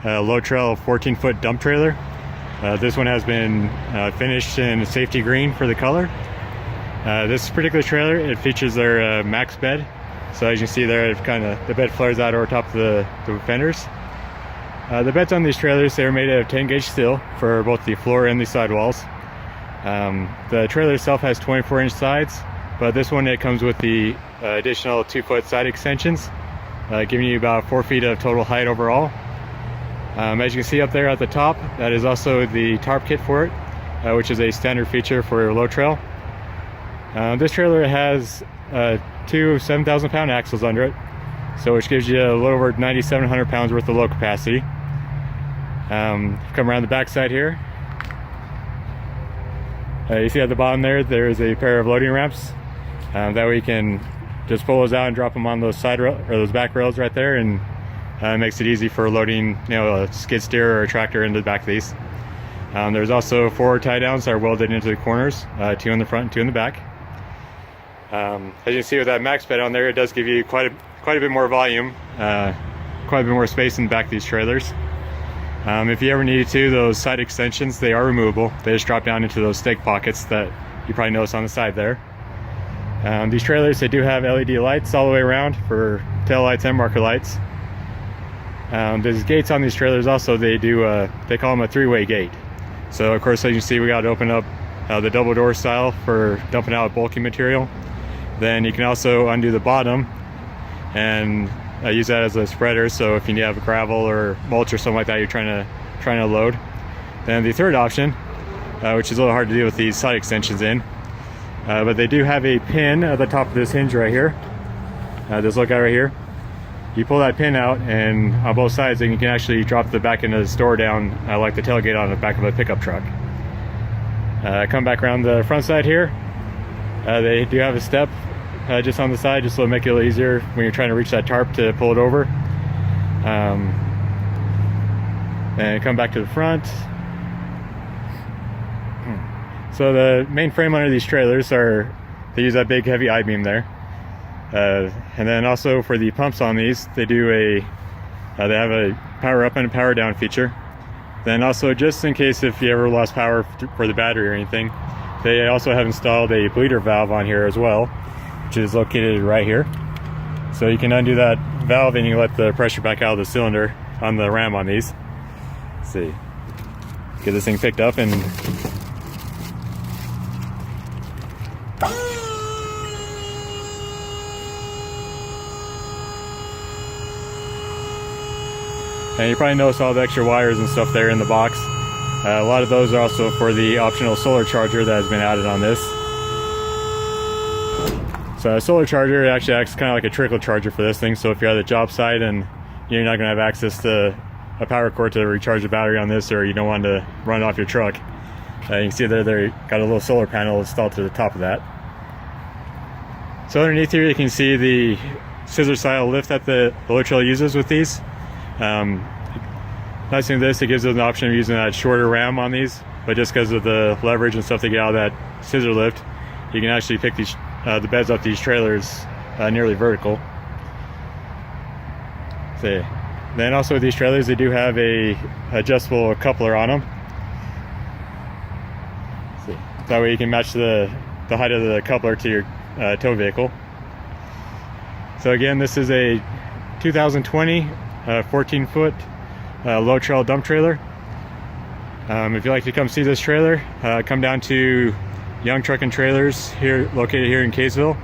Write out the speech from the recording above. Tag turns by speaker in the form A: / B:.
A: low trail 14-foot dump trailer. This one has been finished in Saftey Green for the color. This particular trailer, it features their max bed. So as you can see there, the bed flares out over top of the fenders. The beds on these trailers, they're made of 10-gauge steel for both the floor and the sidewalls. The trailer itself has 24-inch sides, but this one, it comes with the additional 2-foot side extensions, giving you about 4 feet of total height overall. As you can see up there at the top, that is also the tarp kit for it, which is a standard feature for low trail. This trailer has 2 7,000-pound axles under it, so which gives you a little over 9,700 pounds worth of load capacity. Come around the back side here. You see at the bottom there is a pair of loading ramps. That way you can just pull those out and drop them on those side rail or those back rails right there, and it makes it easy for loading, a skid steer or a tractor into the back of these. There's also 4 tie downs that are welded into the corners, 2 in the front and 2 in the back. As you can see with that max bed on there, it does give you quite a bit more volume, quite a bit more space in the back of these trailers. If you ever needed to, those side extensions, they are removable. They just drop down into those stake pockets that you probably notice on the side there. These trailers, they do have LED lights all the way around for tail lights and marker lights. There's gates on these trailers also. They call them a 3-way gate. So of course, as you see, we got to open up the double door style for dumping out bulky material. Then you can also undo the bottom and use that as a spreader. So if you have gravel or mulch or something like that you're trying to load. Then the third option, which is a little hard to do with these side extensions in, but they do have a pin at the top of this hinge right here. Just look at it right here. You pull that pin out, and on both sides, and you can actually drop the back end of the store down like the tailgate on the back of a pickup truck. Come back around the front side here. They do have a step just on the side, just to make it a little easier when you're trying to reach that tarp to pull it over. And come back to the front. So the main frame under these trailers they use that big heavy I-beam there. And then also for the pumps on these, they have a power up and a power down feature. Then also, just in case if you ever lost power for the battery or anything, they also have installed a bleeder valve on here as well, which is located right here. So you can undo that valve and you let the pressure back out of the cylinder on the ram on these. Let's see, get this thing picked up and you probably notice all the extra wires and stuff there in the box. A lot of those are also for the optional solar charger that has been added on this. So a solar charger actually acts kind of like a trickle charger for this thing. So if you're at the job site and you're not going to have access to a power cord to recharge the battery on this, or you don't want to run off your truck, you can see there they got a little solar panel installed to the top of that. So underneath here you can see the scissor style lift that the low trail uses with these. Nice thing this, it gives us an option of using that shorter ram on these, but just because of the leverage and stuff they get out of that scissor lift, you can actually pick these the beds up these trailers nearly vertical. See. Then also with these trailers, they do have a adjustable coupler on them. See. That way you can match the height of the coupler to your tow vehicle. So again, this is a 2020 14-foot low trail dump trailer. If you'd like to come see this trailer, come down to Young Truck and Trailers here, located here in Kaysville.